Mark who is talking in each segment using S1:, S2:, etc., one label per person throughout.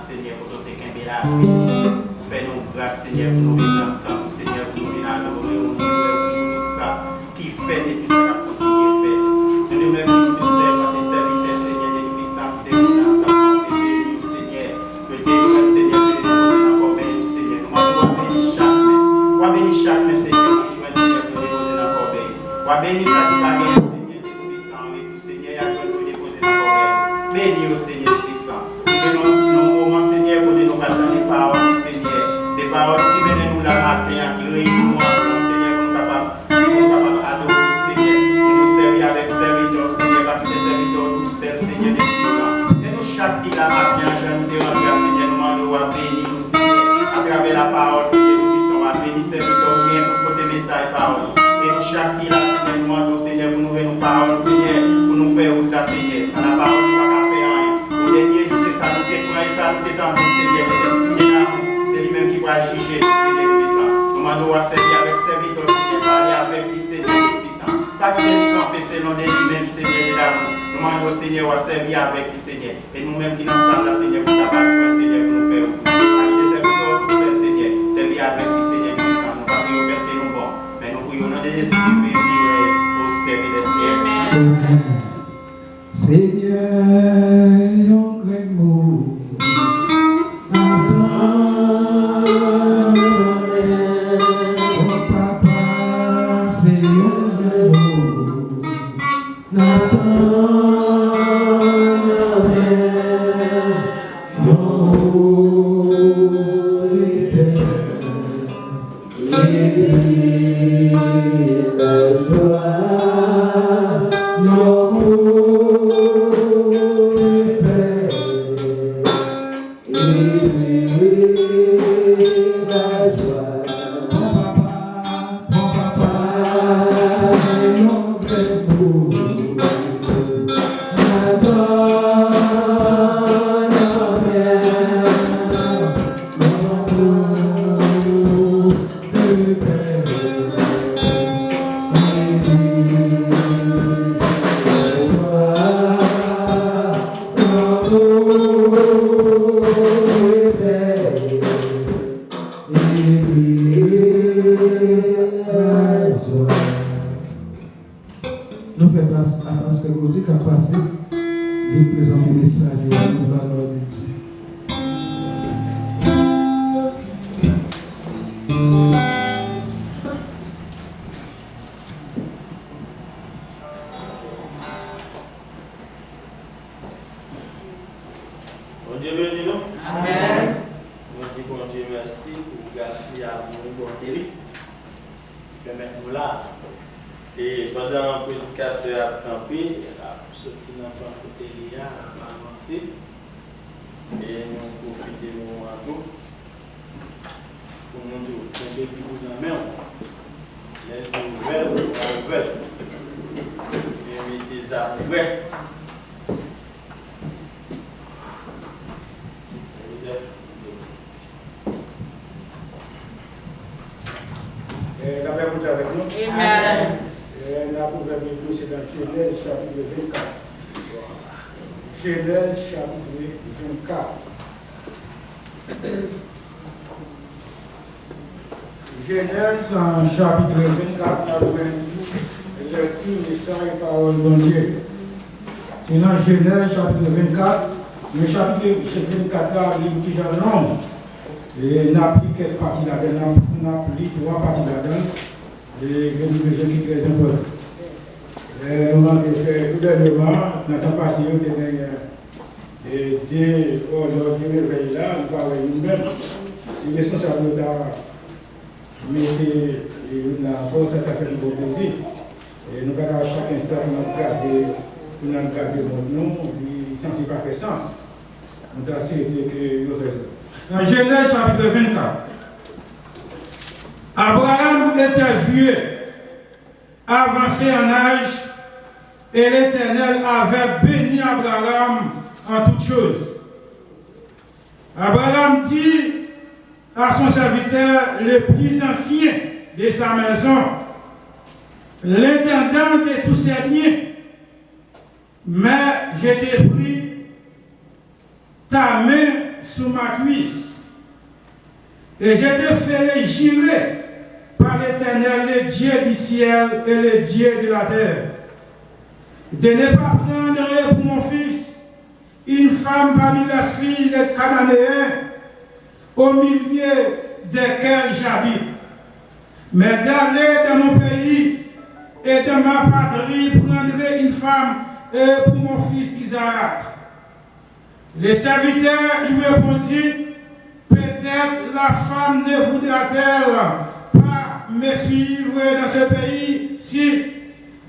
S1: Seigneur, la matin, je nous demande, Seigneur, nous demandons à bénir nous, Seigneur, à travers la parole, Seigneur, nous puissions à bénir serviteur bien pour côté message parole. Et nous, chaque qui là, Seigneur, nous demandons, Seigneur, pour nous faire nos paroles, Seigneur, pour nous faire route, Seigneur. Sans la parole, nous ne pouvons pas faire rien. Au dernier jour, c'est ça, nous t'écouter, ça, nous t'étendre, Seigneur, c'est lui-même qui va juger, Seigneur, puissant. Nous demandons à servir avec serviteur, Seigneur, parler avec lui, Seigneur, puissant. Pas quitter les camps, selon lui-même, Seigneur, de l'amour. Nous demandons au Seigneur à servir avec lui, Seigneur. Et nous-mêmes qui nous sommes là, Seigneur, pour capable de Seigneur, pour nous faire. Pas quitter serviteur tout seul, Seigneur. Servir avec lui, Seigneur, puissant. Nous ne pouvons pas perdre nos bons. Mais nous prions dans des esprits au servir des siècles.
S2: Seigneur, yon grand mot. Nous faisons place à Pasteur Gauthier qui a passé de présenter les messages de la parole de Dieu.
S1: Bon Dieu béni nous.
S3: Amen.
S1: Nous disons bon Dieu merci pour gaspiller à mon bon télé. Permettez-nous là. Et pendant que le prédicateur a campé, il a sorti dans le côté de l'IA, il a avancé. Et nous profitons de mon radeau pour nous dire que vous en main. Les yeux ouverts, et mettez ça ouverts.
S4: La paix vous avec nous.
S3: Amen.
S4: La proverbe de Dieu, c'est dans Genèse chapitre 24. Genèse chapitre 24. Genèse en chapitre 24, la lecture de ça et parole de Dieu. C'est dans Genèse chapitre 24. Le chapitre 24 là, il est déjà long. Et on a pris quelques parties là-dedans, on a pris 3 parties là-dedans. Et je dis que c'est très important. C'est tout dernièrement, dans le temps passé, et Dieu, aujourd'hui, réveille là, nous parlons nous-mêmes. C'est responsable de mettre la constate à faire de plaisir. Et nous avons à chaque instant, nous avons gardé notre nom, sans qu'il n'y ait pas de sens. Nous avons essayé que nous faisons. Dans Genèse chapitre 24, Abraham était vieux, avancé en âge, et l'Éternel avait béni Abraham en toutes choses. Abraham dit à son serviteur, le plus ancien de sa maison, l'intendant de tous ses biens, mais je t'ai pris ta main sous ma cuisse, et je te ferai jurer par l'Éternel, le Dieu du ciel et le Dieu de la terre, de ne pas prendre pour mon fils une femme parmi les filles des Cananéens, au milieu desquels j'habite, mais d'aller dans mon pays et dans ma patrie prendre une femme pour mon fils Isaac. Le serviteur lui répondit, peut-être la femme ne voudra-t-elle pas me suivre dans ce pays si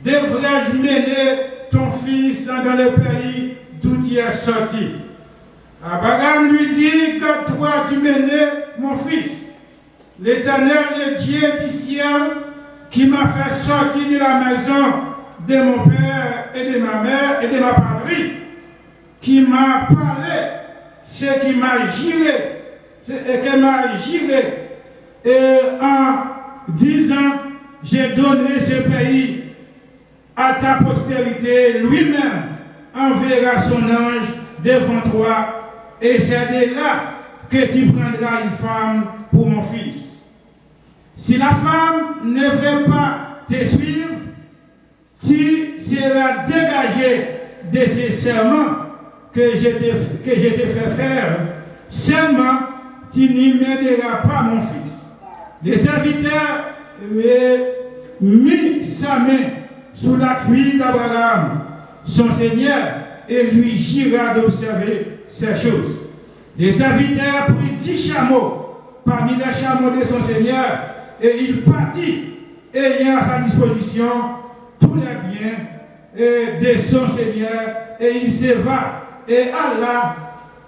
S4: devrais-je mener ton fils dans le pays d'où tu es sorti. Abraham lui dit, garde-toi du mener, mon fils. L'Éternel, le Dieu du ciel, qui m'a fait sortir de la maison de mon père et de ma mère et de ma patrie, qui m'a parlé, c'est qui m'a juré, et en disant, j'ai donné ce pays à ta postérité, lui-même enverra son ange devant toi, et c'est de là que tu prendras une femme pour mon fils. Si la femme ne veut pas te suivre, tu seras dégagé de ces serments que je te fais faire. Seulement, tu n'y m'aideras pas, mon fils. Le serviteur mit sa main sous la cuisse d'Abraham, son Seigneur, et lui jura d'observer ces choses. Le serviteur prit 10 chameaux parmi les chameaux de son Seigneur, et il partit, ayant à sa disposition tous les biens de son Seigneur, et il se va et alla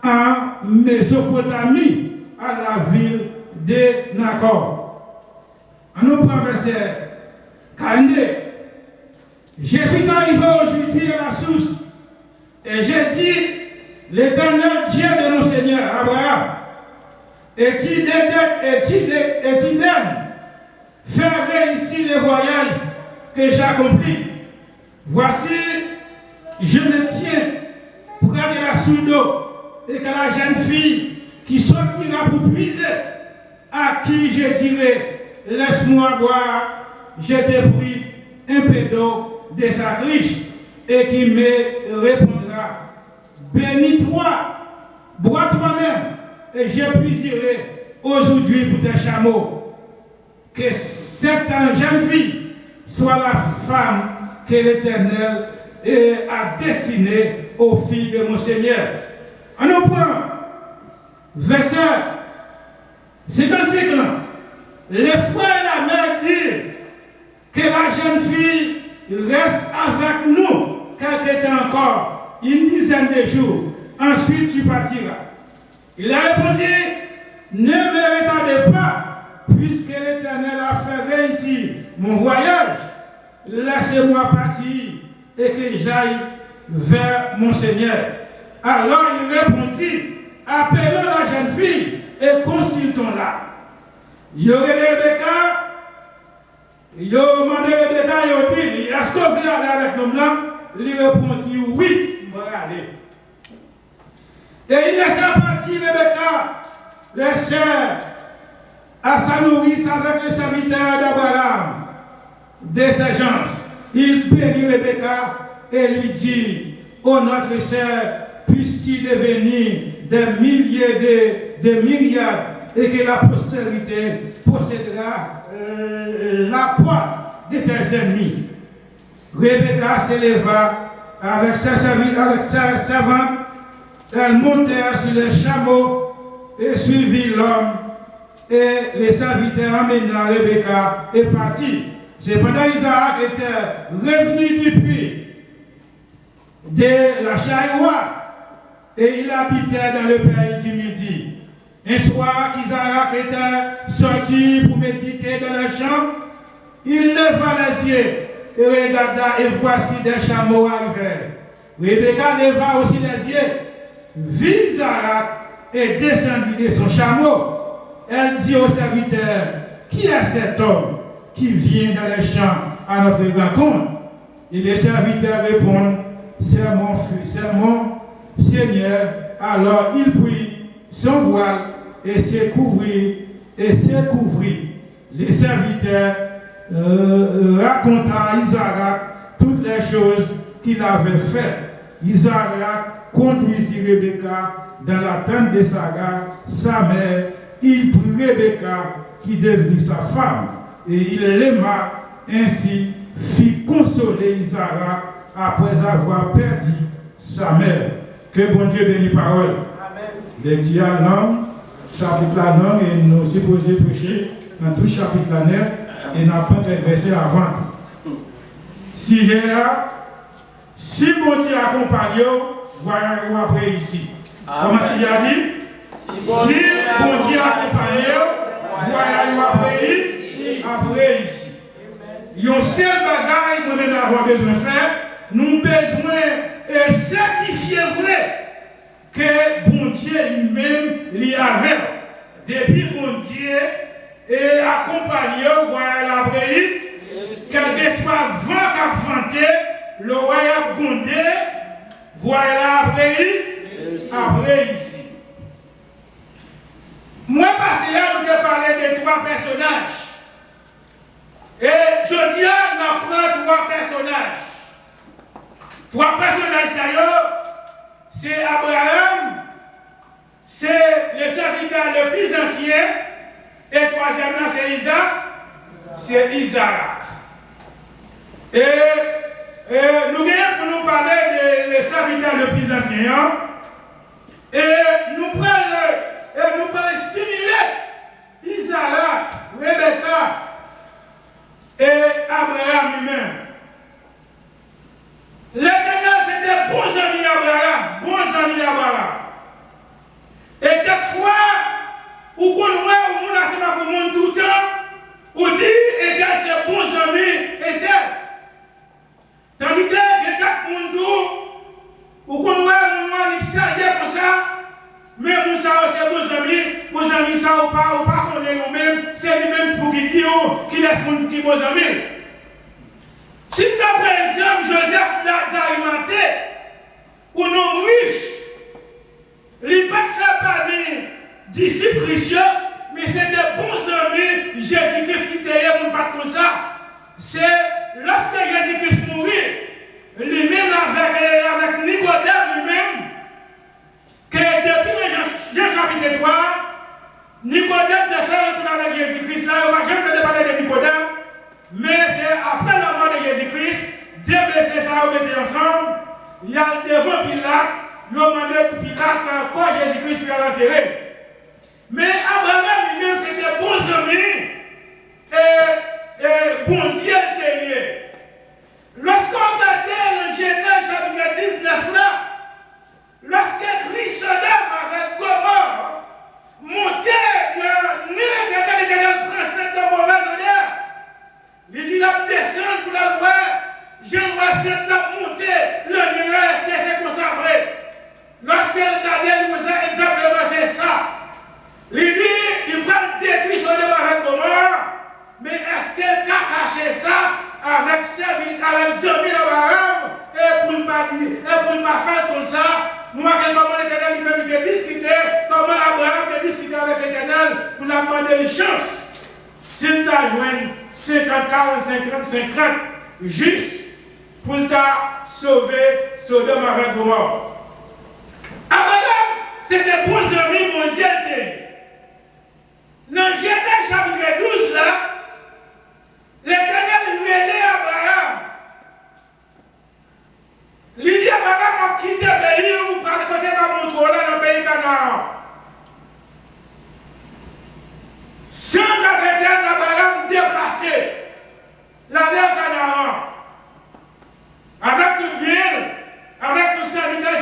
S4: en Mésopotamie, à la ville de Nacor. On nous prend verset 42. Je suis arrivé aujourd'hui à la source, et j'ai dit, l'Éternel Dieu de mon Seigneur Abraham, est-il faire réussir le voyage que j'ai accompli. Voici, je me tiens près de la source d'eau, et que la jeune fille qui sortira pour puiser, à qui je dirai, laisse-moi boire, je te prie un peu d'eau de sa riche, et qui me répondra, bénis-toi, bois toi-même, et je puiserai aujourd'hui pour tes chameaux. Que cette jeune fille soit la femme que l'Éternel a destinée aux filles de mon Seigneur. On nous prend verset 55. Les frères et la mère disent que la jeune fille reste avec nous quelque temps encore, une dizaine de jours. Ensuite, tu partiras. Il a répondu, ne me retardez pas, puisque l'Éternel a fait réussir mon voyage. Laissez-moi partir et que j'aille vers mon Seigneur. Alors il répondit, appelons la jeune fille et consultons-la. Il y aurait Rebecca, il y aurait demandé Rebecca, il dit, est-ce qu'on veut aller avec nous blancs? Il répondit, oui, on va aller. Et il laissa partir Rebecca, les sœurs, à sa nourrice avec le serviteur d'Abraham, de ses gens. Il bénit Rebecca et lui dit, ô notre sœur, puisses-tu devenir des milliers de myriades et que la postérité possédera la porte de tes ennemis. Rebecca s'éleva avec sa servante, elle montèrent sur les chameaux et suivit l'homme, et les serviteurs emmena Rebecca et partit. Cependant, Isaac était revenu du puits de la Chaïwa, et il habitait dans le pays du Midi. Un soir qu'Isaac était sorti pour méditer dans le champ, il leva les yeux et regarda, et voici des chameaux arrivèrent. Rebecca leva aussi les yeux, vit Isaac et descendit de son chameau. Elle dit au serviteur, qui est cet homme qui vient dans les champs à notre rencontre? Et les serviteurs répondent, c'est mon fils, c'est mon Seigneur. Alors il prit son voile et se couvrit, Les serviteurs raconta à Isaac toutes les choses qu'il avait faites. Isaac conduisit Rebecca dans la tente de Sarah, sa mère. Il prit Rebecca qui devenit sa femme, et il l'aima, ainsi fit consoler Isaac après avoir perdu sa mère. Que bon Dieu bénisse la parole. Les dialogues, chapitre la langue, et nous supposons prêcher dans tout chapitre la neige, et n'a pas de verset avant. Si mon Dieu accompagne, voilà après ici. Comment c'est a dit? Si bon Dieu accompagne, voyage après ici. Il y a un seul bagage que nous avons besoin de faire. Nous avons besoin de certifier vrai que bon Dieu lui-même l'y avait. Depuis bon Dieu et accompagné, voyage après quel que soit vent qui a vanté, le royaume gondé, voilà après ici. Moi, passé là, nous avons parlé de 3 personnages. Et je dis, on apprend 3 personnages. 3 personnages, c'est Abraham, c'est le serviteur le plus ancien, et troisièmement, c'est Isaac, c'est Isaac. Et nous gagnons pour nous parler des serviteurs le plus ancien. Et nous prenons stimuler Isaac, Rebecca et Abraham lui-même. L'Éternel, c'était bons amis Abraham. Et quelquefois, où qu'on voit, où on a ce pour le monde tout le temps, où dit, et ses bons amis étaient. Tandis que les 4 personnes, où qu'on voit, nous extérieur comme ça, mais nous savons c'est vos amis, ça ou pas connaître nous-mêmes, c'est lui-même pour qui dit, qui laisse qui vos amis. Si tu as par exemple Joseph d'Arimathée, ou non riche, il ne peut pas faire parmi disciples précieux, mais c'est des bons amis, Jésus-Christ qui était pour pas comme ça. C'est lorsque Jésus-Christ mourit, lui-même avec Nicodème lui-même, que depuis Jean chapitre 3, Nicodème te fait retourner avec Jésus-Christ. Là, on va jamais te parler de Nicodème, mais c'est après la mort de Jésus-Christ, deux blessés ça ont été ensemble, il y a devant Pilate, il a demandé pour Pilate quand Jésus-Christ lui a enterré. Mais Abraham lui-même, c'était bons amis et bon Dieu était lié. Lorsqu'on regardait le Genèse chapitre 19 là, lorsque Christ avec Gomorrhe montait l'Éternel prend cette mauvaise odeur, il dit la descendre pour la voir, j'aimerais cette la monter, le nuage, est-ce que c'est consacré? Lorsqu'elle regardait, il disait exactement c'est ça. Il dit, il va détruire son avec Gomorrhe, mais est-ce qu'elle a caché ça avec ses amis d'Abraham et pour ne pas faire comme ça? Nous avons comment l'Éternel lui-même discuté, comment Abraham a discuté avec l'Éternel pour lui demander une chance. S'il t'a joint 50, 40, 50, 50, juste pour t'a sauver Sodome avec Gomorrhe. Abraham, c'était bons amis, mon Dieu. Dans Genèse chapitre 12, là, l'Éternel lui a dit à Abraham. Il dit à Abraham, on quitte le pays ou par le côté de mon trône dans le pays Canaan. 180 ans d'Abraham déplacé, l'aller à Canaan. Avec tout bien, avec tout serviteur,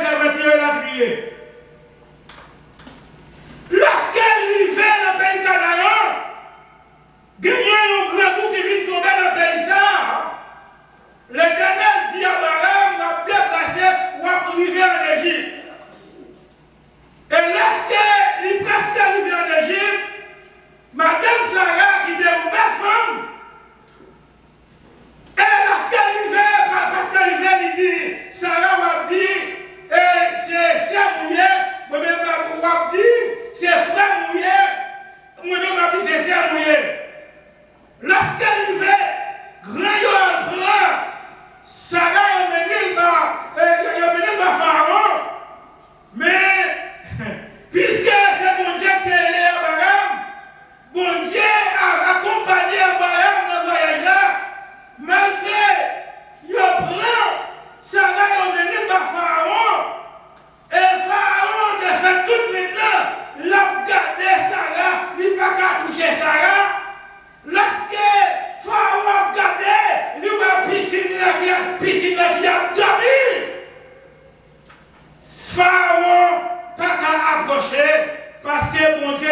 S4: parce que bon Dieu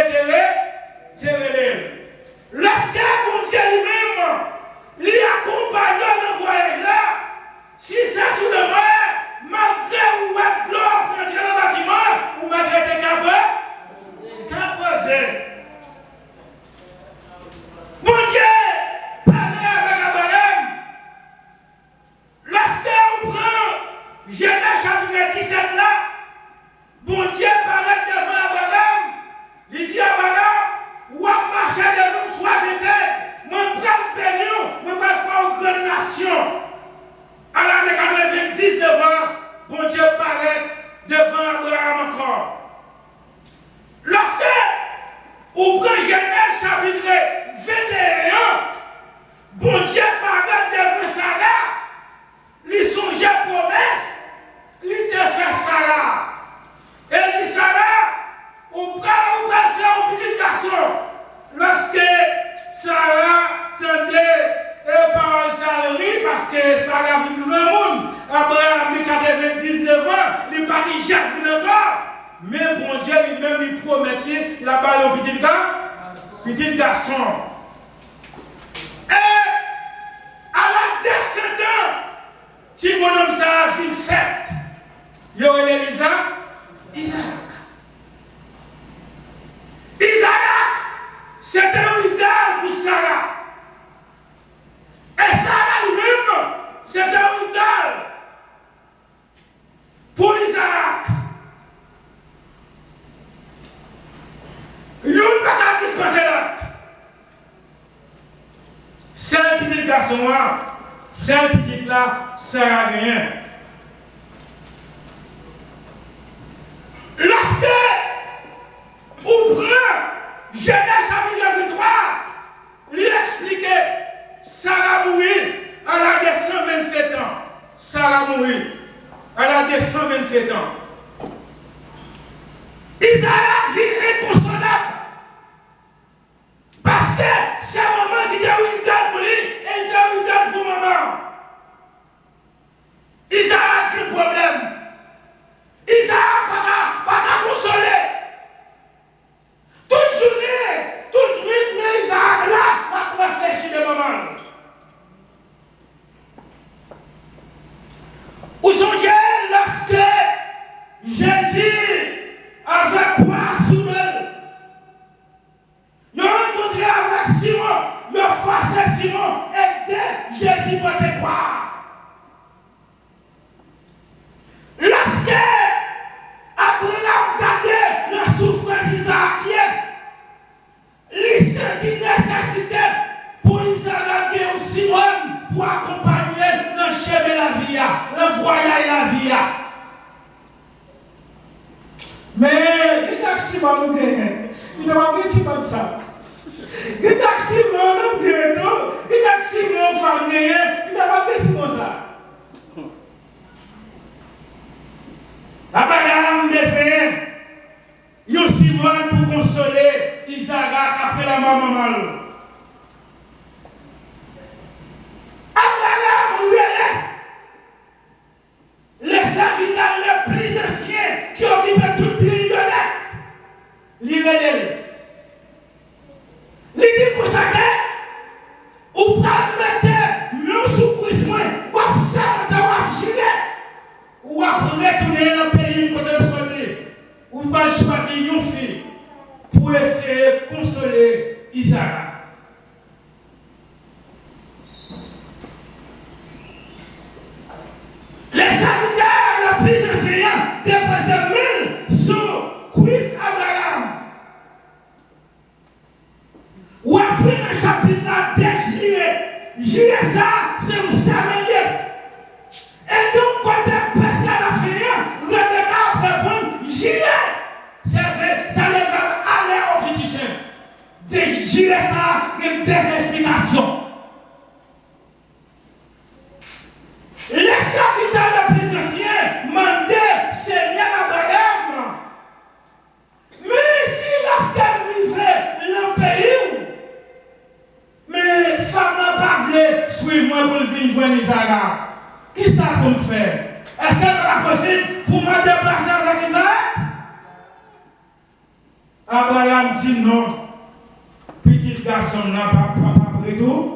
S4: te relève. Lorsque bon Dieu lui-même, lui accompagne dans le voyage là, si c'est sous le mer, malgré ou de l'eau pour entrer dans le bâtiment, ou malgré tes capables, bon Dieu, parlez avec Abraham. Lorsque on prend Genèse chapitre 17 là, bon Dieu paraît devant Abraham. Il dit à Abraham, ou à marcher devant nous, soit c'était, moi je prends le béni, moi je faire une grande nation. À l'année 90 devant, bon Dieu paraît devant Abraham encore. Lorsque on prend Genèse chapitre 21, bon Dieu paraît devant Sarah. Il songeait promesse, il te fait Sarah. Et dit Sarah, on va faire un petit garçon. Lorsque Sarah tendait et parole salariée, parce que Sarah vit tout le monde, Abraham dit 99 ans, il pas dit j'ai vu encore. Mais bon Dieu lui-même lui promettait la balle au petit garçon. Et à la descendance, si mon homme ça a vu fête, il y aurait Isaac. Isaac, c'était un idole pour Sarah. Et Sarah lui-même, c'était un idole pour Isaac. Il n'y a pas de dispenser là. C'est un petit garçon, c'est un petit là, ça n'a rien. Lorsque on prend Genèse chapitre 23, lui expliquait, Sarah mourit à l'âge de 127 ans. Sarah mourit à l'âge de 127 ans. Isaac vit inconsolable. Parce que c'est maman qui était une dame pour lui et il était une dame pour maman. Isaac a quel problème? Isaac n'a pas qu'à consoler. Toute journée, toute nuit, mais Isaac là, a réfléchi de maman. Vous songez lorsque Jésus avait quoi sous elle? Ils ont rencontré avec Simon, ils ont forcé Simon et dès Jésus portait quoi? Lorsque Abraham regardait la souffrance d'Isaac, il sentit nécessité pour Isaac ou Simon pour accompagner le chemin de la vie, le voyage de la vie. Mais il y a Simon nous gagne. Il n'y a pas de Simon ça. Il y a Simon nous gagne. Il y a Simon femme gagne. Il n'y a pas de Simon ça. Abraham besoin de Simon pour consoler Isaac après la maman. Abraham relève les serviteurs les plus anciens qui occupaient tout le pays de il relève. Il dit pour ça que ou pas mettre nous sous cuisse ou ça ou girer ou après retourner dans le pays pour le sortir. Ou pas choisir une fille pour essayer de consoler Isaac. Les serviteurs les plus anciens déposent 1000 sous cuisse Abraham. Ou après le chapitre de Juillet. Juillet ça, c'est un samedi. Et donc, quand tu presque à la fin, Rebecca répond, Juillet. Ça les fait aller au féticheur. De Juillet ça, il y a des explications. Les serviteurs les plus anciens demandaient Seigneur Abraham. Mais si lorsqu'elle vivait dans le pays, mais femme n'a pas voulu suivre moi pour venir joindre Isaac. Qui ça pour me faire? Est-ce qu'elle va possible pour me déplacer avec Isaac? Abraham dit non. Petit garçon n'a pas retourné.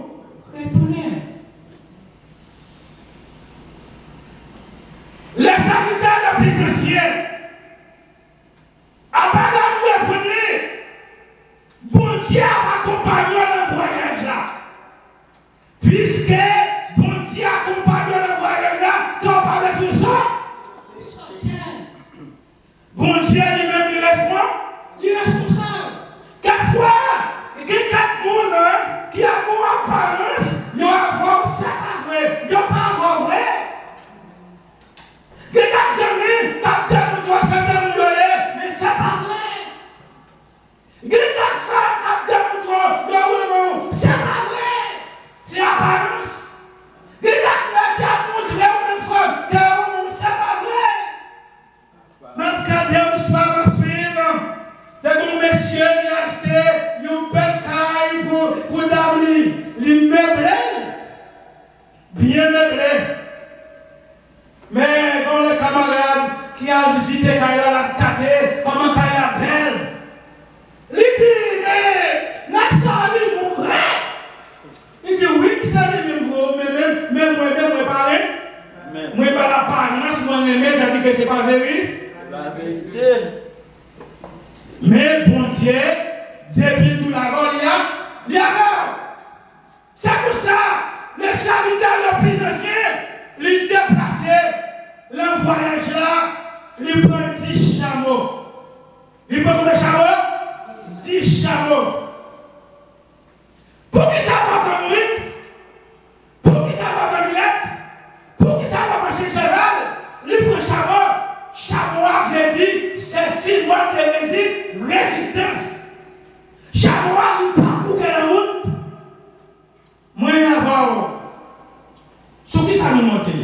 S4: Les serviteurs les plus anciens, Abraham répondit, bon Dieu accompagne le voyage là. Puisque bon Dieu accompagne le voyage là, quand on parle de tout ça, bon Dieu lui-même il est responsable. Quelquefois, il y a 4 personnes qui ont une apparence, ils ont avoir ça pas vrai, ils n'ont pas avoir vrai. Il y a 4 amis qui ont dit que c'est un million, mais c'est pas vrai. Il y a 4 femmes qui ont dit que c'est pas vrai. C'est apparence. Il y a 4 mecs qui ont montré aux femmes que c'est pas vrai. Même quand Dieu soit suivant, des messieurs qui ont acheté une belle caille pour David, les meubles, bien meublés. Mais dans les camarades qui ont visité Kaya la tâté, comment Kaya belle, il dit, mais Naxali, mon vrai. Il dit, oui, ça lui même moi parler. Moi, par la parole, moi, je dis que ce n'est pas vérité.
S1: La vérité.
S4: Mais bon Dieu, depuis tout l'avant, il y a. C'est pour ça, les serviteurs les plus anciens, les déplacés, le voyage là, ils prennent 10 chameaux. Ils prennent combien de chameaux? 10 chameaux. Pour qui ça va dans le rythme? Pour qui ça va dans le lettre? Pour qui ça va marcher le cheval? Ils prennent chameau. Chameau avait dit, c'est signe de résistance. Chameau a dit, pas pour quelle route? Moi, avant, sur qui ça nous monte?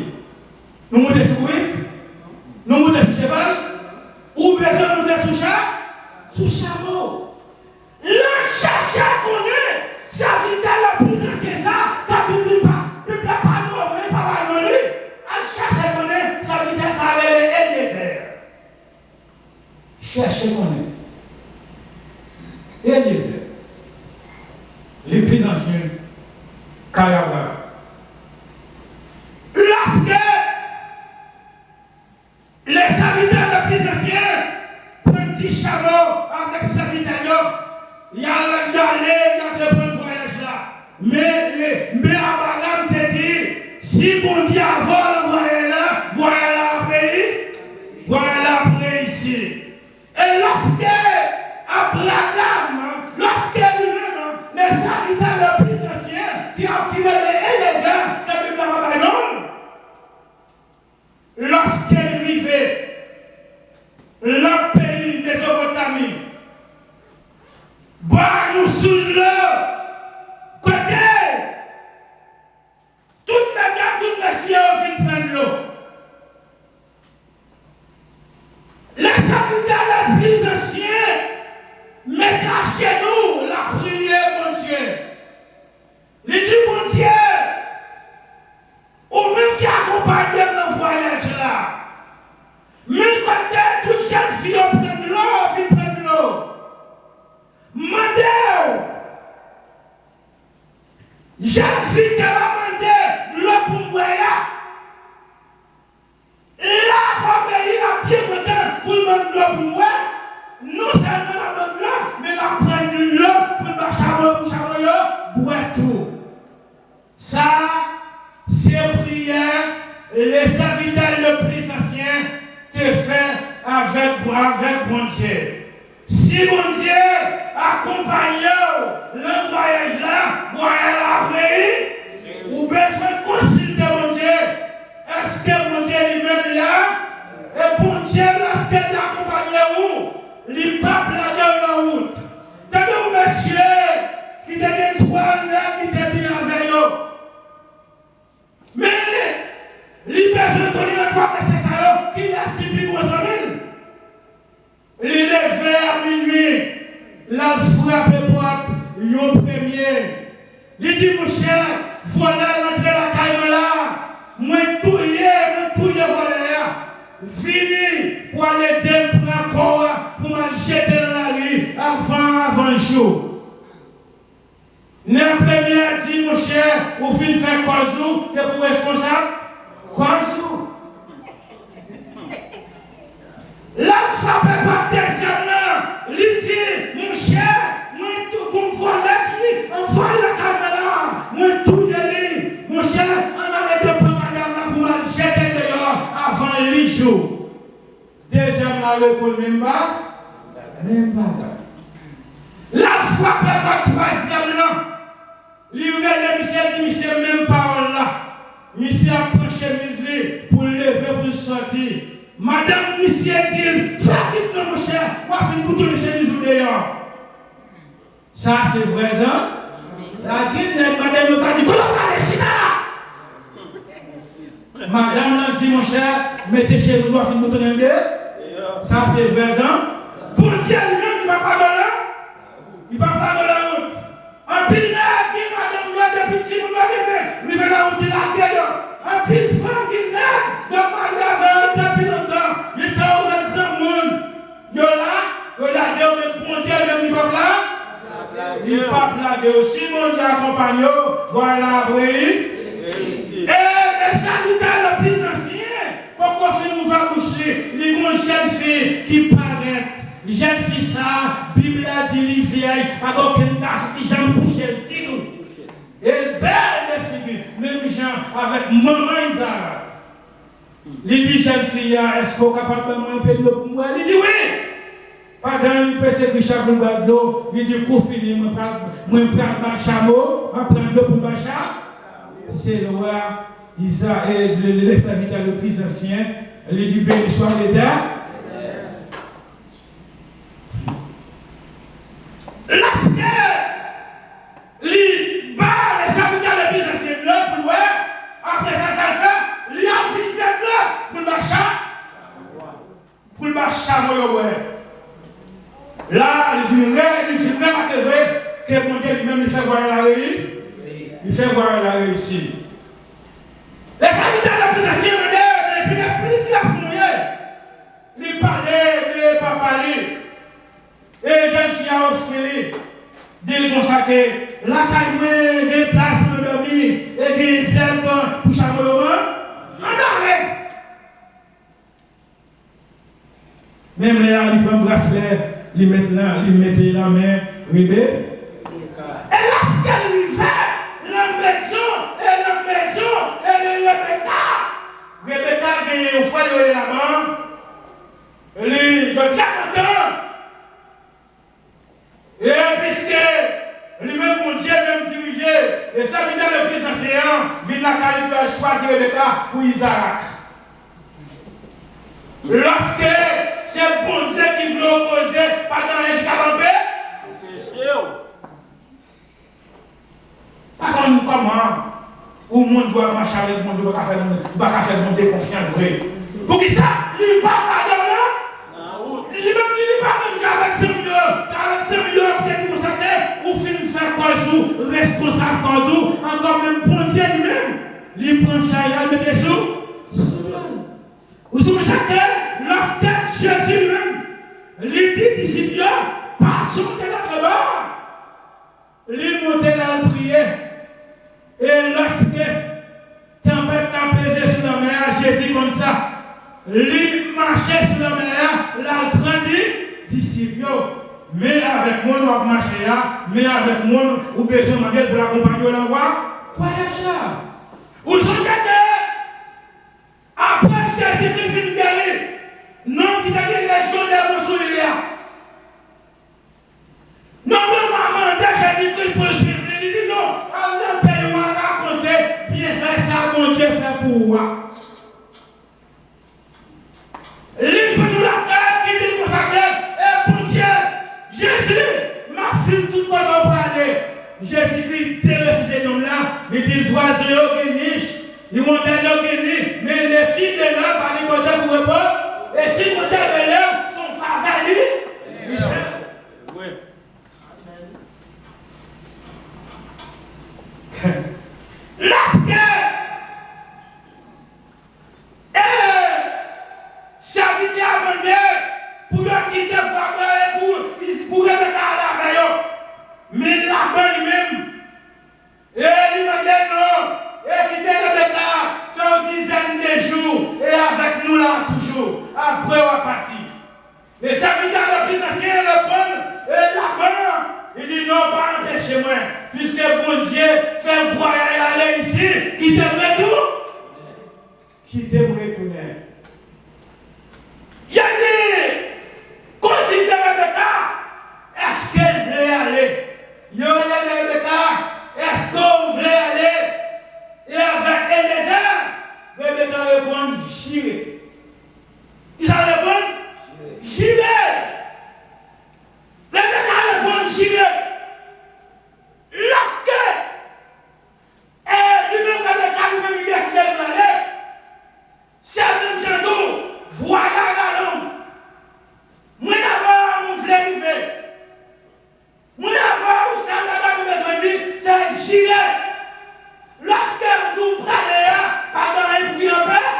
S4: Nous montons sur Rick, nous montons sur cheval, ou bien nous montons sous chameau. Le chercheur connaît, sa vie la plus ancienne, ça, quand il ne peut pas nous pas lui. Elle cherche connaît, sa vie ça avait les déserts. Cherchez connaît. Et déserts. Les plus anciens, Kayawa. Lorsque les serviteurs les plus anciens prennent 10 chameaux avec serviteurs, il y a le voyage là. Mais Abraham te dit, si bon Dieu avant le voyage voilà après ici. Et lorsque Abraham, lorsque lui-même, les serviteurs les plus anciens qui ont tiré les uns, que Bible non, lorsqu'il vivait le pays Mésopotamie, nous sous le côté, toute la gamme, toute la science viennent prendre l'eau. Les serviteurs les plus anciens mettent à genoux la prière, mon Dieu. Il dit, mon Dieu, ou même qui accompagne le voyage là. Même quand toute jeune fille prend de l'eau, vient prendre de l'eau. Mandez, jeune fille qui va demander de l'eau pour moi là. Là, pour obéir à bien content pour demander de l'eau pour moi. Non seulement la demande de l'eau, mais la prendre de l'eau pour ma chameau, pour chameau, boire tout. Ça, c'est prière, les serviteurs les plus anciens te fait avec bon Dieu. Si bon Dieu accompagne le voyage là, après, ou besoin de consulter mon Dieu. Est-ce que mon Dieu lui-même là? Et bon Dieu, lorsqu'il accompagne où? Il pas plagué dans la route. T'as vu, monsieur, qui t'a dit 3 ans, qui t'a bien avec eux. Mais, il besoin de donner la croix nécessaire, qui laisse qui plus gros en ville. Il est vers minuit, la frappe porte, il premier. Il dit, mon cher, voilà l'entrée la caille là. Moi, tout voilà. Fini pour aller prendre corps, pour me jeter dans la rue, avant le jour. N'a première dit, mon cher, ou fin faire quoi jour, que pour responsable? Quoi jour? La frappe par deuxièmement, il dit, mon cher, moi tout comme voilà qui, on voit la caméra, moi tout est mon cher, on a les deux propagande pour mal jeter dehors avant le jour. Deuxièmement, le même pas. La frappe par troisièmement, l'Ivrel de Michel, même parole là. Monsieur a penché musée pour le lever, pour le sortir. Madame Monsieur dit, fais vite mon cher, on va faire bouton de chemise ou dehors. Ça c'est vrai, ça? La guide, madame le dit, comment on va aller chez là? Madame l'a dit, mon cher, mettez chez vous, on va faire bouton de dehors. Ça c'est vrai, ça? Pour Dieu lui-même, il ne va pas dans la route. Il ne va pas dans la route. Un pile là, qui madame là, depuis si vous l'avez vu, il fait la route, il a gueule. Un pile femme qui naît, donc madame, depuis longtemps, il fait ouvert grand monde. Il là, le bon Dieu, même il va là. Il va plaguer aussi, mon Dieu accompagne, voilà, oui. Et les sanitaires les plus anciens, pourquoi si nous va boucher, les jeunes filles qui paraissent. Jeune fille ça, Bible a dit, les vieilles, avec aucune tasse, qui j'aime boucher, dis-nous. Et belle des figures, même gens avec maman Isaac. Il dit, jeune fille, est-ce qu'on est capable de me un peu de l'eau pour moi? Il dit, oui. Pendant le PC qui chaque de l'eau, il dit, pour finir, je prends un chameau, je prends de l'eau pour le chat. C'est le roi Isaac, et l'esclavage le plus ancien. Il dit, béni soit l'État. Lorsque les bas, les serviteurs de plus anciens là, pour après ça, ça le fait, il y a plus là pour le machin. Pour le machin, là, il dit vraiment que mon Dieu lui-même, il fait voir la réussite. Il fait voir la réussite. Les serviteurs de plus anciens là, depuis l'esprit, il a fouillé. Il parlait, il n'a pas parlé. Et jeune fille a observé, de constater, la caille, des places pour dormir, et des selles pour chaque moment, on arrête. Même là, il prend un bracelet, il met la main, ribé. Et lorsqu'elle vivait, la maison, et Rebecca gagne au foyer là-bas, il est bien content. Et puisque lui-même, mon Dieu, même dirigé, et ça vient dans le plus ancien, vient la calibre choisir le cas pour Isaac. Lorsque c'est bon Dieu qui veut opposer, pas dans les campés, pas comme comment, où le monde doit marcher avec le monde, doit faire monter confiance. Pour qui ça? Il parle pas dans là? Il parle même avec ce milieu. Peut-être que vous savez, ou fin faire quoi jour, responsable quoi jour, encore même bon Dieu lui-même, il prend chaya, il met sous. Vous savez, chacun, lorsque Jésus lui-même, il dit disciples, passons de l'autre bord, il monte là, il priait, et lorsque tempête a pesé sur la mer, Jésus comme ça, il marchait sur la mer, là, il prend des disciples. Mais avec moi, nous avons marché là, mais avec moi, nous avons besoin de pour l'accompagner dans la voie. Voyage là. Où sont après Jésus-Christ vient guérir, non qui t'a dit les gens de sous l'Ilia. Non, maman, Jésus-Christ pour le suivre. Il dit non, Allah paye moi raconter, bien faire ça, mon Dieu fait pour moi. Livre nous la terre qui dit consacré, et bon Dieu, Jésus m'a fait tout le temps pour aller. Jésus-Christ refusé l'homme là, il dit oiseaux qui nichent, ils vont gagner, mais les filles de l'homme par les côtés pour répondre, et si les côtés de l'homme sont favoris, ils font. Oui. Lorsque serviteur a demandé pour quitter pour Rebecca à la veille, chez moi. Puisque bon Dieu fait voyager aller ici, qui t'aimerait tout? Qui t'aimerait tourner? Il a dit, considérez le cas, est-ce qu'elle voulait aller? Il y a le cas, est-ce qu'on voulait aller? Et avec Eliezer, Rebecca répond, j'irai. Qui ça répond? J'irai. Rebecca répond, j'irai. Lorsque lui-même Rebecca lui-même décide d'aller, c'est même gentil, voyage la langue. Moi d'abord, mon frère arrivé. Moi d'abord, où ça là-bas, nous besoin de dire, c'est j'irai. Lorsque vous parlez, pardon, et puis en paix,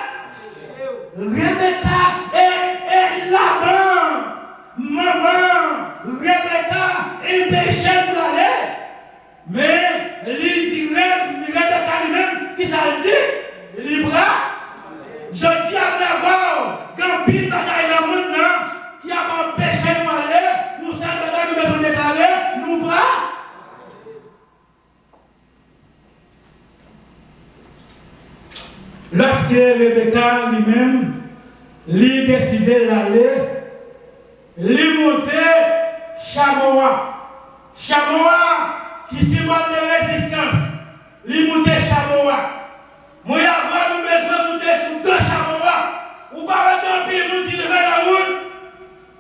S4: Rebecca est là-bas. Maman, Rebecca est péché pour aller. Mais, Rebecca lui-même, qui ça le dit, Libra, je dis à l'avoir, quand pile bagaille dans le monde, qui a empêché de aller, nous sommes bagaille nous devons déclarer, nous bras. Lorsque Rebecca lui-même, lui décidait d'aller, lui monter Chamois. Chamois qui symbole de résistance. Lui monter Chamois. Moi, avoir nous besoin de monter sur deux Chamois. Ou pas dans le pays qui revient la route.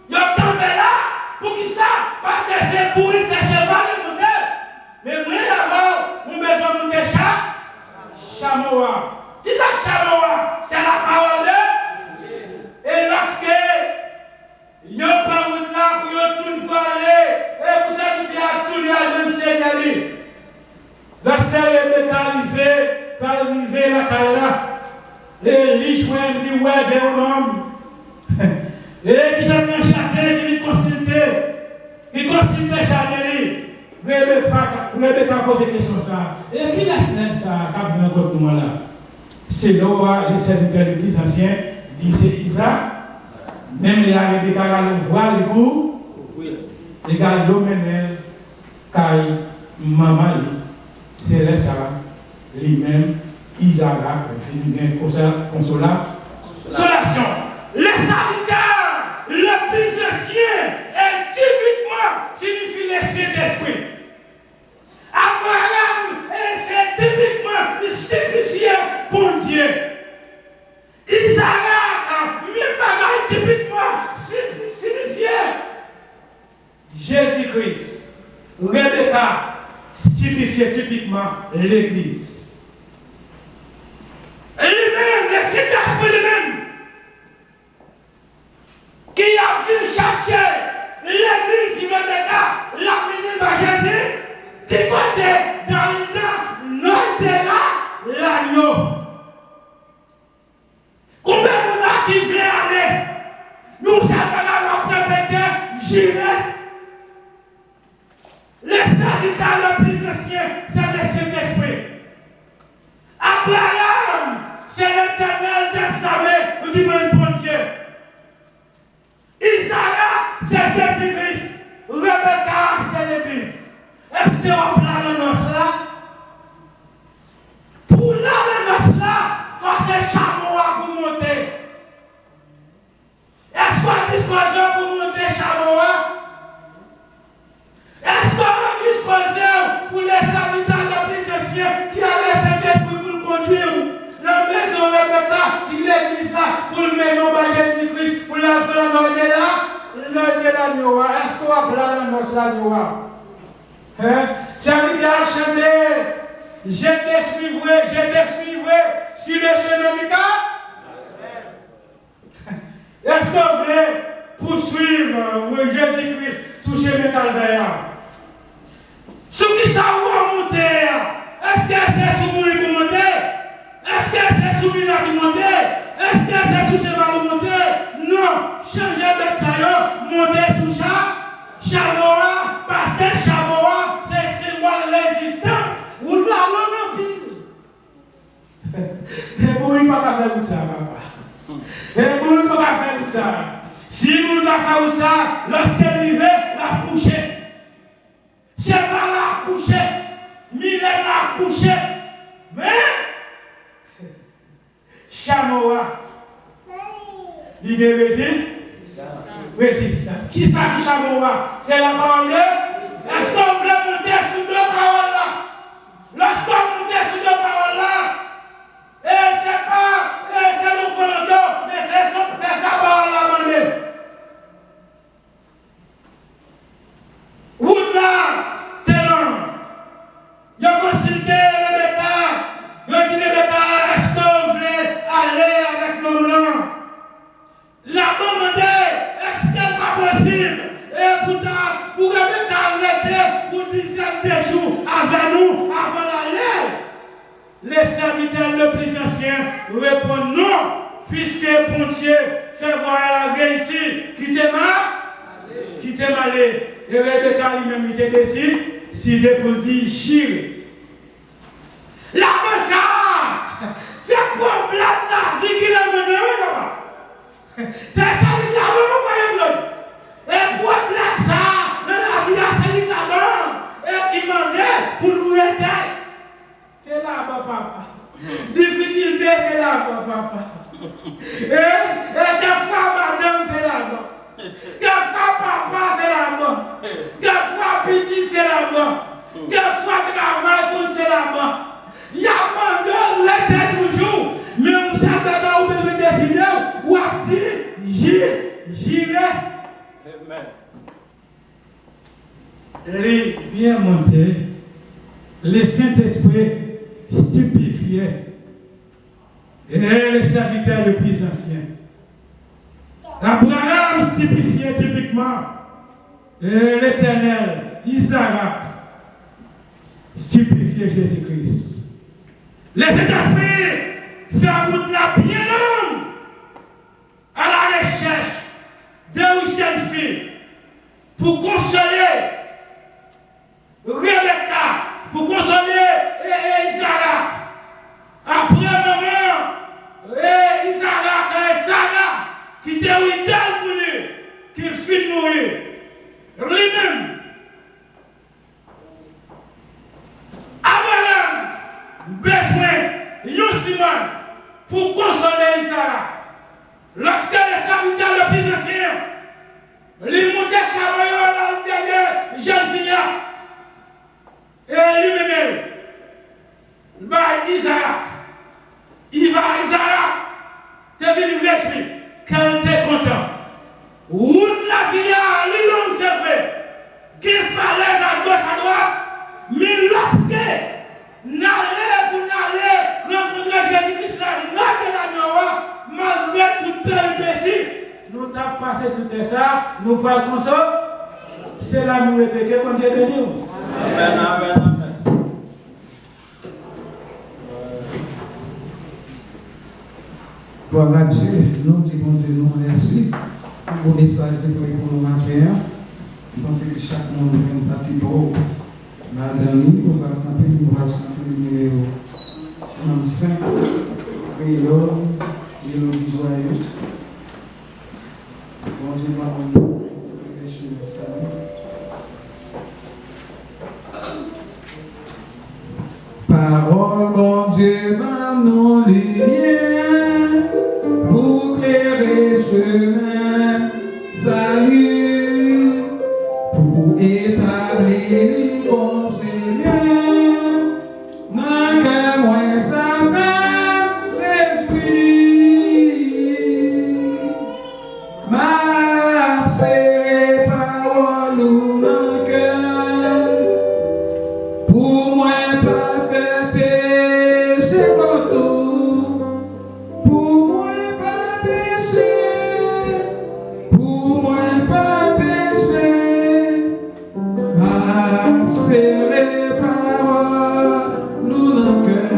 S4: Il y a campé là. Pour qui ça? Parce que c'est pour c'est cheval de monter. Mais moi, avoir nous besoin de monter Chamois. Qui ça que Chamois? C'est la parole de Dieu. Et lorsque il y a pas route là pour y tout pour aller, et pour ça qu'il y a tout le monde Seigneur. Lorsque Rebecca arrivait la taille là, et lui joint, lui ouais des hommes, et qui sont dans le jardin, qui consultent le jardin, Rebecca pose des questions ça. Et qui laisse ça, quand vient encore tout le monde là? C'est là, les serviteurs de l'Église ancienne disent c'est Isaac. Même les Rebecca le voient les coups. Les gars, ils mènent Kai, maman, c'est ça, lui-même, Isaac, consolation. Les serviteurs, le plus ancien, est typiquement signifie le Saint-Esprit. Abraham, c'est typiquement stupéfié pour Dieu. Isaac, même bagaille typiquement signifié. Jésus-Christ, Rebecca, stupéfié typiquement l'Église. Lui-même, le Saint-Esprit lui-même, qui a vu chercher l'Église Rebecca, la ministre de Jésus, qui côté dans l'au-delà, l'agneau. Combien de gens qui veulent aller, nous savons la répéter, j'irai. Les serviteurs le plus ancien, c'est le Saint-Esprit. Abraham, c'est l'Éternel testament, nous disons bon Dieu. Isaac, c'est Jésus-Christ. Rebecca, c'est l'Église. Est-ce qu'on a la noce là? Pour la noce là, il faut faire chameau pour monter. Est-ce qu'on a disposé pour monter chameau? Est-ce qu'on a disposé pour les serviteurs de plus anciens qui allaient Saint-Esprit pour nous conduire? La maison Rebecca, l'église là, pour le mener au Jésus-Christ, pour la prendre là, est-ce qu'on a la noce là? Ça veut dire chanter, je te suivrai sur le chemin du cas. Est-ce qu'on veut poursuivre Jésus-Christ sur le chemin calvaire? Ce qui ça va monter, est-ce que c'est sur vous pour monter? Est-ce que c'est sur Mina qui monter? Est-ce que c'est sur cheval pour monter? Non, changez de ça, montez sur Chamois, parce que Chamois, c'est symbole de résistance. Ou de la longue ville. Et pour lui, pas faire tout ça, papa. Et pour lui, pas faire tout ça. Si vous ne faites pas ça, lorsqu'elle arrive, la coucher. Cheval la coucher. coucher. Mais, chamois, il est résistance. Qui ça qui chamois? C'est la parole de. Est-ce qu'on veut monter sur deux paroles là? Lorsqu'on monte sur deux paroles là, et c'est le volontaire, mais c'est sa parole là, mandé. Route là, c'est long. Ils ont consulté le bétail. Ils ont dit le bétail, est-ce qu'on veut aller avec nos blancs? La demandé, est-ce que c'est pas possible? Et pourtant, pour le bétail arrêter pour 17 jours avec nous, avant l'aller, les serviteurs le plus anciens répondent non, puisque bon Dieu fait voir la guerre ici, qui t'est malé. Et Rebecca lui-même, il était décidé pour dire j'irai. La ça, c'est problème la vie qui l'a mené là-bas. C'est ça qui l'a mené, et problème ça, dans la vie, c'est qui l'a mené, et qui mandait pour nous aider. C'est là-bas, papa. Difficulté, c'est là-bas, papa. Et quelquefois, madame, c'est là-bas. Quelquefois, papa, c'est là-bas. Quelquefois, petit, c'est là-bas. Quelquefois, travail, c'est là-bas. Il y a mandé, l'arrêter toujours. Mais on s'attend à vous décider, ou à dire, j'irai. Amen. Les bien montés, le Saint-Esprit stupéfié et les serviteurs les plus anciens. Abraham stupéfié typiquement et l'Éternel, Isaac stupéfié Jésus-Christ. Les Saint-Esprit fait route la bien longue à la recherche de jeunes filles pour consoler Rebecca, pour consoler Isaac. Après un moment, Isaac et Sarah, qui étaient idéal pour lui, qui fit mourir. Lui-même, Abraham, besoin, Yosimon, pour consoler Isaac. Lorsque les serviteurs le plus anciens, lui montaient chamaillot dans le derrière, jeune fille, et lui-même, Isaac, Isaac, tu es venu réjouir quand tu es content. Route la vie, l'île c'est vrai, qu'il fallait à gauche, à droite, mais lorsque n'allez pour n'aller rencontrer Jésus-Christ, là de la Noah, malgré toute péripétie, nous t'avons passé sur ça, nous parlons comme ça, c'est là nous étions, que bon Dieu bénisse. Amen, amen, amen.
S2: Gloire à Dieu, nous disons Dieu, nous remercie pour le message de pour nous matin. Je pense que chaque monde fait une partie pour la dernière. On va frapper, nous va chanter le numéro 35, Créole, Mélodie joyeuse. Bon Dieu, nous parole, bon Dieu, maintenant lumière, pour éclairer chemin, salut, pour établir ton Seigneur, n'a que moi ça fait l'esprit, ma c'est parole ou dans cœur, pour moi pas faire péché comme tout, pour moi pas péché, pour moi pas péché, ma c'est les paroles nous dans cœur,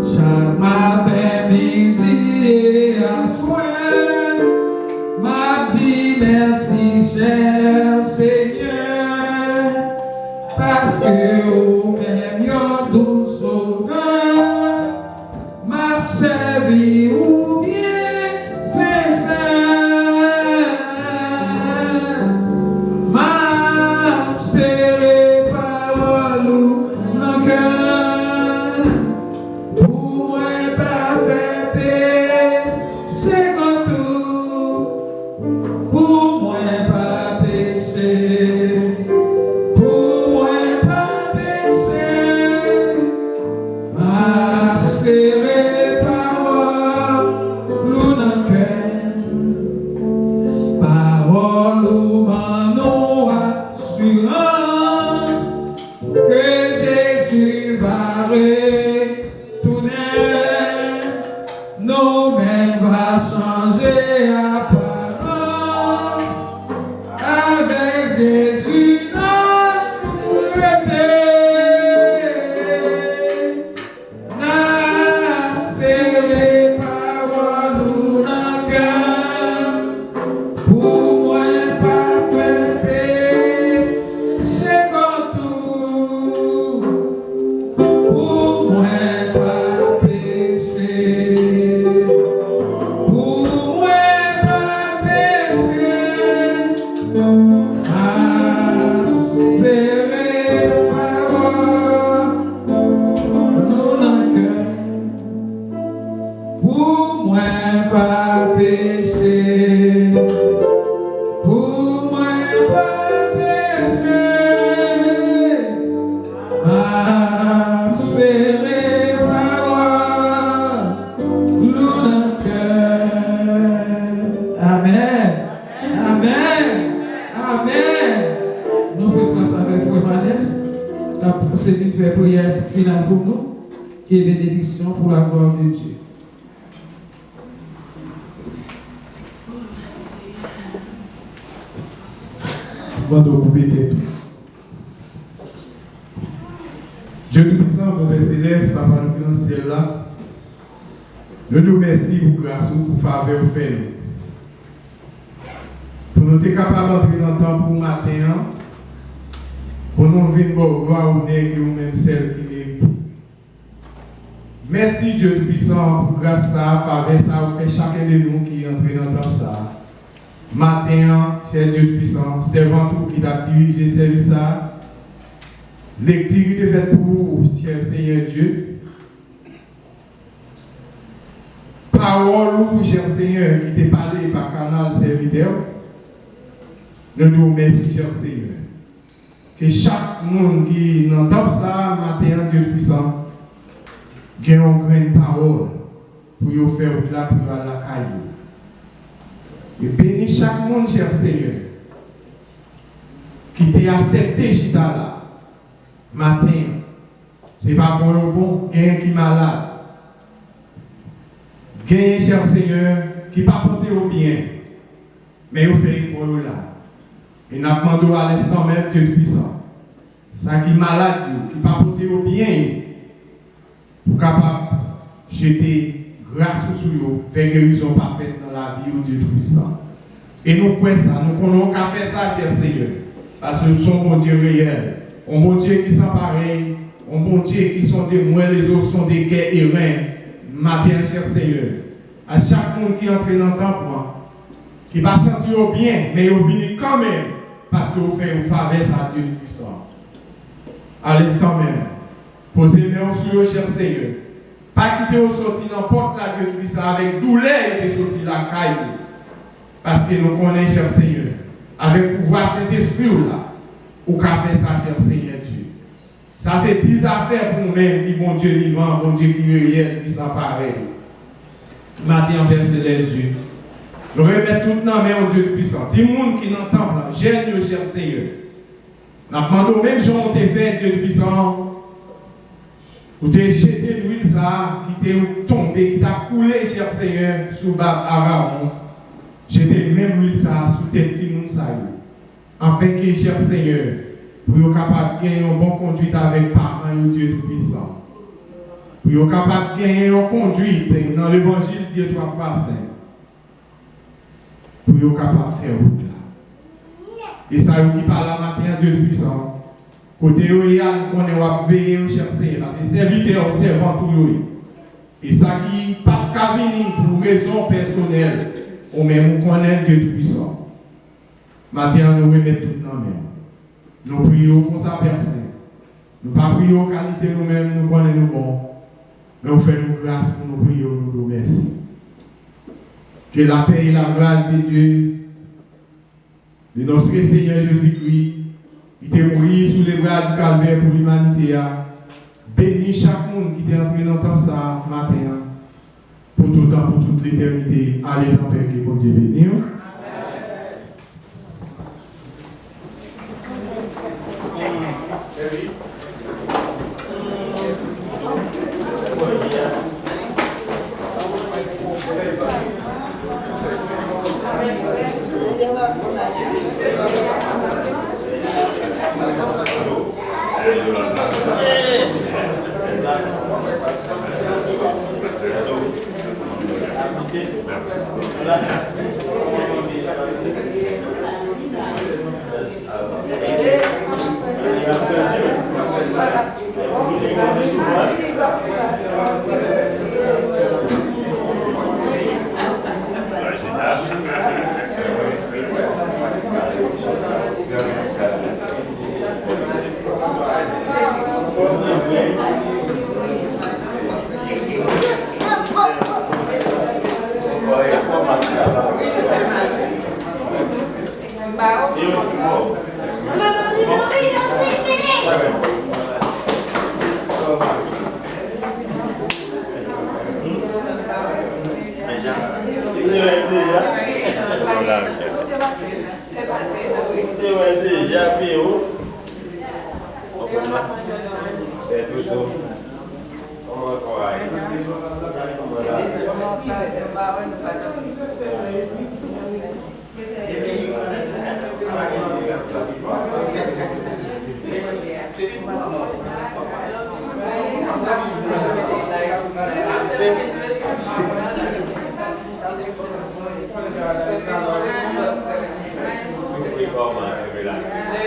S2: chaque matin, midi et à soir, m'a dit merci cher Seigneur, parce que au même yon doux sauveur, m'a servi ou bien sincère, m'a serré paroles ou dans cœur. Jésus n'a été, n'a serré parole ou n'a cœur, pour moi pas faire péché comme tout, pour moi pas péché, pour moi pas péché. Pour moi pas péché, pour moi pas péché, serré parole, nous dans cœur. Amen, amen, amen. Nous faisons place avec Frère Manès. C'est une faire prière finale pour nous et bénédiction pour la gloire de Dieu.
S3: Dieu Tout-Puissant, Père Céleste, Papa nous dans ce ciel-là, nous nous remercions pour grâce pour faveur fait nous. Pour nous être capables d'entrer dans le temps pour matin, pour nous venir voir ou n'est que nous-mêmes celles qui méritent. Merci Dieu Tout-Puissant pour grâce ça, faveur ça, vous fait chacun de nous qui entre dans le temps ça. Matin, cher Dieu Tout-Puissant, servant tout qui t'a dirigé service ça. L'activité faite pour vous, cher Seigneur Dieu. Parole, cher Seigneur, qui t'est parlé par canal serviteur. Nous nous remercions, cher Seigneur. Que chaque monde qui entend ça, matin, Dieu puissant, ait une grande parole pour vous faire au-delà pour la caillou. Et bénis chaque monde, cher Seigneur, qui t'a accepté, chita là. Matin, c'est pas bon ou bon, gain qui malade. Gain, cher Seigneur, qui pas porté au bien, mais vous fait il faut là. Et nous demandons à l'instant même Dieu puissant. Ça qui malade, qui pas porté au bien, pour capable jeter grâce sur vous, faire guérison parfaite dans la vie de Dieu puissant. Et nous croyons ça, nous connaissons qu'à faire ça, cher Seigneur, parce que nous sommes bon Dieu réel. Un bon Dieu qui sont pareils, un bon Dieu qui sont des moelles, les autres sont des quais et reins. Matin, cher Seigneur, à chaque monde qui entre dans le temple, qui va sentir bien, mais il vient quand même, parce que vous faites une faveur à Dieu puissant. À l'instant même, posez les mains sur eux, cher Seigneur. Pas quitter au sorti n'importe la Dieu puissant avec douleur et sortir la caille. Parce que nous connaissons, cher Seigneur, avec pouvoir Saint-Esprit là. Ou qu'a fait ça, cher Seigneur Dieu. Ça, c'est 10 affaires pour nous-mêmes, qui bon Dieu vivant, bon Dieu qui est réel, qui sont pareils. Matin, Père Céleste Dieu. Nous remettons tout dans la main au Dieu puissant. Dis monde qui n'entend pas, gêne le cher Seigneur. Nous demandons même gens ont fait, Dieu puissant. Vous t'es jeté l'huile ça, qui t'est tombé, qui t'a coulé, cher Seigneur, sous Bab Aaron. Jeté même l'huile ça, sous tête de nous ça. Afin que, cher Seigneur, pour être capable de gagner une bonne conduite avec parents et Dieu Tout-Puissant. Pour être capable de gagner une conduite dans l'évangile de Dieu trois fois saint. Pour être capable de faire route là. Et ça, qui parle la matin, Dieu Tout-Puissant. Côté où il y a, nous connaissons veiller, cher Seigneur. C'est serviteur, servant tout le monde. Et ça qui n'est pas de venir pour raison personnelle, ou même nous connaissons Dieu Tout-Puissant. Maintenant, nous remettons tout dans la main. Nous prions pour sa personne. Nous ne prions pas qualité nous-mêmes, nous connaissons nous bon. Mais nous faisons grâce pour nous prier, nous nous remercions. Que la paix et la grâce de Dieu, de notre Seigneur Jésus-Christ, qui est mort sous les bras du calvaire pour l'humanité, bénisse chaque monde qui est entré dans le temps ça matin, pour tout le temps, pour toute l'éternité. Allez en paix, que bon Dieu bénisse.
S5: Gracias.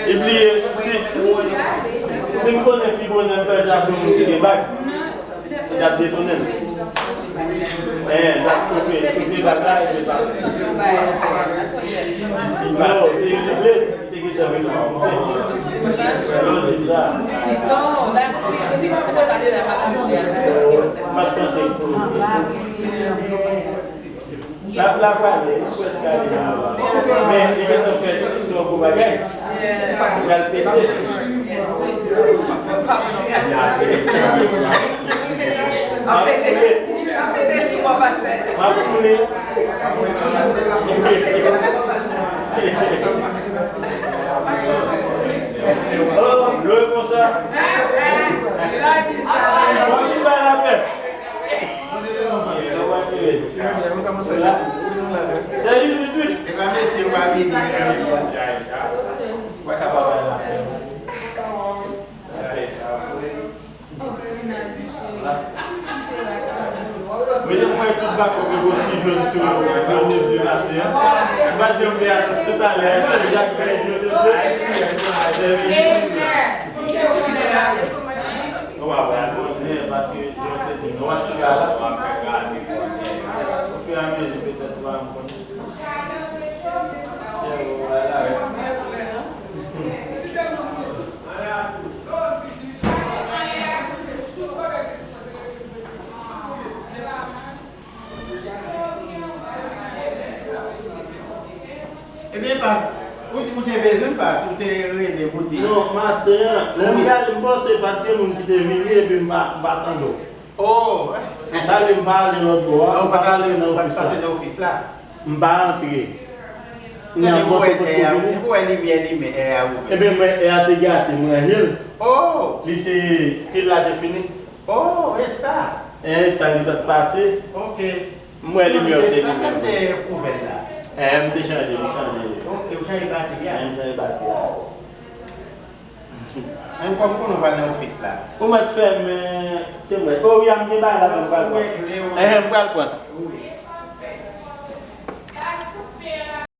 S5: Et puis, si vous connaissez si vous avez une conversation qui est bac, il y a des tonnes. C'est pas ça, c'est pas ça. Non, c'est une clé qui est avec nous.
S6: Non, là, depuis que c'est passé à ma
S5: ça peut la parler, mais il est en fait dans le bagage. Il y a le PC. Le comme ça. On y va la paix. Salut le truc.
S1: Et bien, merci, on va venir.
S5: Mais je crois que tu vas comme le petit jeune sur le nez de la terre. Tu vas dire que tout à l'heure, c'est déjà que je te on va voir parce que je te dis, on va se faire là. Au fur et à mesure, peut-être, on va me connaître.
S1: Eh bien, passe. Vous avez besoin de passer, vous avez des boutiques.
S5: Non, matin, le gars, je pense que c'est pas tout le monde qui est venu et puis je m'attends.
S1: Oh,
S5: ça me parle de notre bois.
S1: On va aller dans l'office là.
S5: Je vais entrer.
S1: Il y a un peu de lumière.
S5: Eh bien, je vais te gâter, moi,
S1: oh,
S5: il a défini.
S1: Oh, c'est ça.
S5: Et je vais te partir.
S1: Ok.
S5: Moi, il est
S1: ouvert là.
S5: Je vais changer.
S1: Ok, vous avez battu. Comme on va dans l'office là.
S5: Comment tu fais, mais. Oh, il y a un débat là, je vais le
S1: Oui.